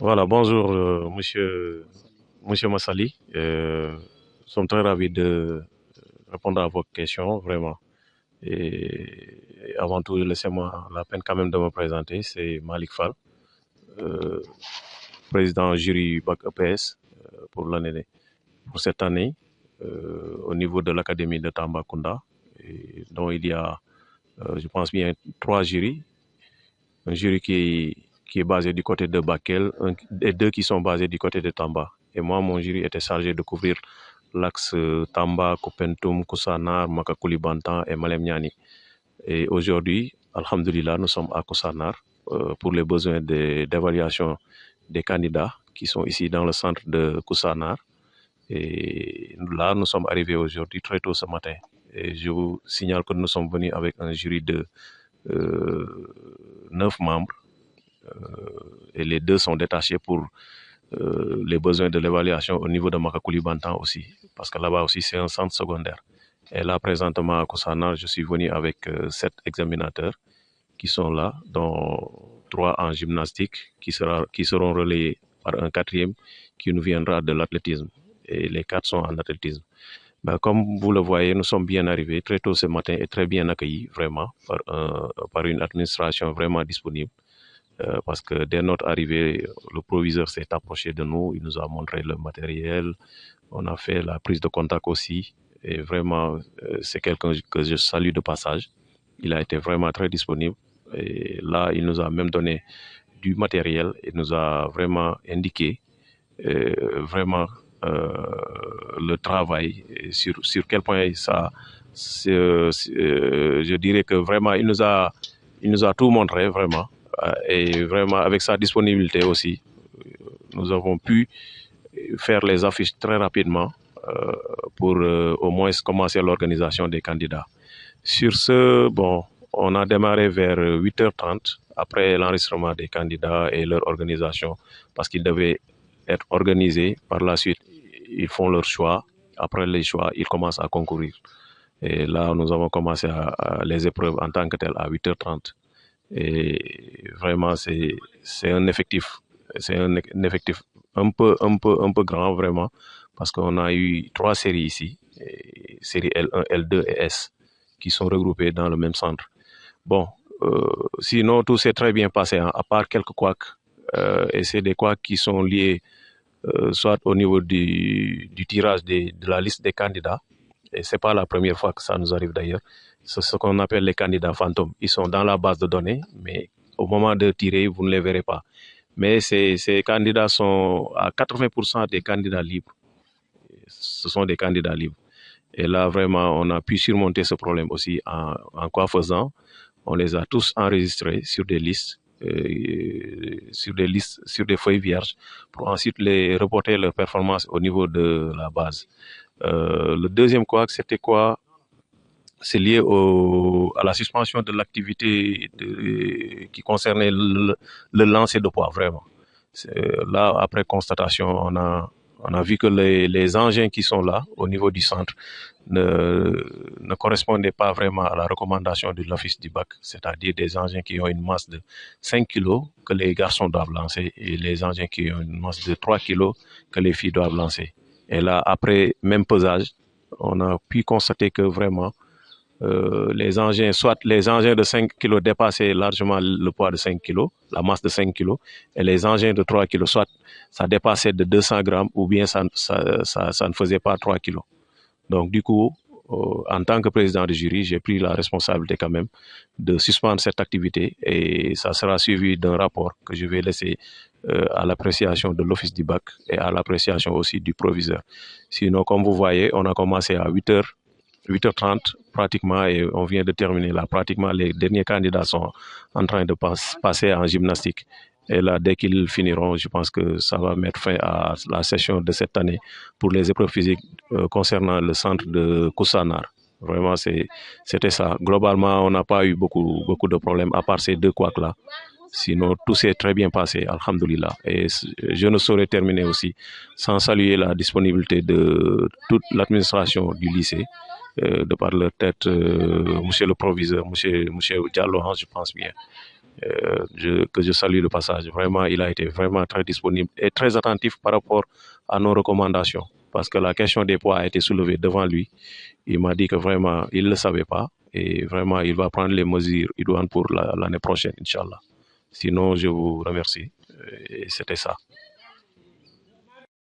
Voilà, bonjour, monsieur Massali. Nous sommes très ravis de répondre à vos questions, vraiment. Et avant tout, laissez-moi la peine quand même de me présenter. C'est Malik Fall, euh, président jury BAC EPS pour pour cette année, au niveau de l'Académie de Tambacounda, et dont il y a, je pense bien, trois jurys. Un jury qui est basé du côté de Bakel et deux qui sont basés du côté de Tamba. Et moi, mon jury était chargé de couvrir l'axe Tamba, Kopentum, Koussanar, Makakuli Bantan et Malem Niani. Et aujourd'hui, Alhamdulillah, nous sommes à Koussanar pour les besoins d'évaluation des candidats qui sont ici dans le centre de Koussanar. Et là, nous sommes arrivés aujourd'hui très tôt ce matin. Et je vous signale que nous sommes venus avec un jury de 9 membres et les deux sont détachés pour les besoins de l'évaluation au niveau de Makakuli Bantan aussi, parce que là-bas aussi c'est un centre secondaire. Et là, présentement à Koussanar, je suis venu avec 7 examinateurs qui sont là, dont 3 en gymnastique, qui seront relayés par un quatrième qui nous viendra de l'athlétisme. Et les 4 sont en athlétisme. Ben, comme vous le voyez, nous sommes bien arrivés très tôt ce matin et très bien accueillis, vraiment, par une administration vraiment disponible. Parce que dès notre arrivée, le proviseur s'est approché de nous, il nous a montré le matériel, on a fait la prise de contact aussi. Et vraiment, c'est quelqu'un que je salue de passage. Il a été vraiment très disponible. Et là, il nous a même donné du matériel et nous a vraiment indiqué vraiment le travail et sur quel point ça. Je dirais que vraiment, il nous a tout montré, vraiment. Et vraiment, avec sa disponibilité aussi, nous avons pu faire les affiches très rapidement pour au moins commencer l'organisation des candidats. Sur ce, bon, on a démarré vers 8h30 après l'enregistrement des candidats et leur organisation parce qu'ils devaient être organisés. Par la suite, ils font leur choix. Après les choix, ils commencent à concourir. Et là, nous avons commencé les épreuves en tant que telles à 8h30. Et vraiment, c'est un effectif, c'est un effectif un peu grand, vraiment, parce qu'on a eu 3 séries ici, série L1, L2 et S, qui sont regroupées dans le même centre. Bon, sinon, tout s'est très bien passé, hein, à part quelques couacs. Et c'est des couacs qui sont liés soit au niveau du tirage de la liste des candidats, et c'est pas la première fois que ça nous arrive d'ailleurs. C'est ce qu'on appelle les candidats fantômes. Ils sont dans la base de données, mais au moment de tirer, vous ne les verrez pas. Mais ces candidats sont à 80% des candidats libres. Ce sont des candidats libres. Et là, vraiment, on a pu surmonter ce problème aussi en quoi faisant. On les a tous enregistrés sur des listes, sur des feuilles vierges, pour ensuite les reporter leur performance au niveau de la base. Le deuxième quoi, c'était quoi? C'est lié à la suspension de l'activité qui concernait le lancer de poids, vraiment. Là, après constatation, on a vu que les engins qui sont là, au niveau du centre, ne correspondaient pas vraiment à la recommandation de l'Office du bac, c'est-à-dire des engins qui ont une masse de 5 kilos que les garçons doivent lancer et les engins qui ont une masse de 3 kilos que les filles doivent lancer. Et là, après même pesage, on a pu constater que vraiment, les engins, soit les engins de 5 kg dépassaient largement le poids de 5 kg, la masse de 5 kg, et les engins de 3 kg, soit ça dépassait de 200 grammes ou bien ça ne faisait pas 3 kg. Donc, du coup, en tant que président de jury, j'ai pris la responsabilité quand même de suspendre cette activité et ça sera suivi d'un rapport que je vais laisser à l'appréciation de l'Office du bac et à l'appréciation aussi du proviseur. Sinon, comme vous voyez, on a commencé à 8h30 pratiquement et on vient de terminer là. Pratiquement les derniers candidats sont en train de passer en gymnastique. Et là, dès qu'ils finiront, je pense que ça va mettre fin à la session de cette année pour les épreuves physiques concernant le centre de Koussanar. Vraiment, c'était ça. Globalement, on n'a pas eu beaucoup de problèmes à part ces deux couacs-là. Sinon, tout s'est très bien passé, alhamdoulilah. Et je ne saurais terminer aussi sans saluer la disponibilité de toute l'administration du lycée, de par leur tête, monsieur le proviseur, monsieur Diallo, je pense bien. que je salue de passage. Vraiment, il a été vraiment très disponible et très attentif par rapport à nos recommandations. Parce que la question des poids a été soulevée devant lui. Il m'a dit que vraiment, il ne le savait pas. Et vraiment, il va prendre les mesures idoines pour l'année prochaine, Inch'Allah. Sinon, je vous remercie. Et c'était ça.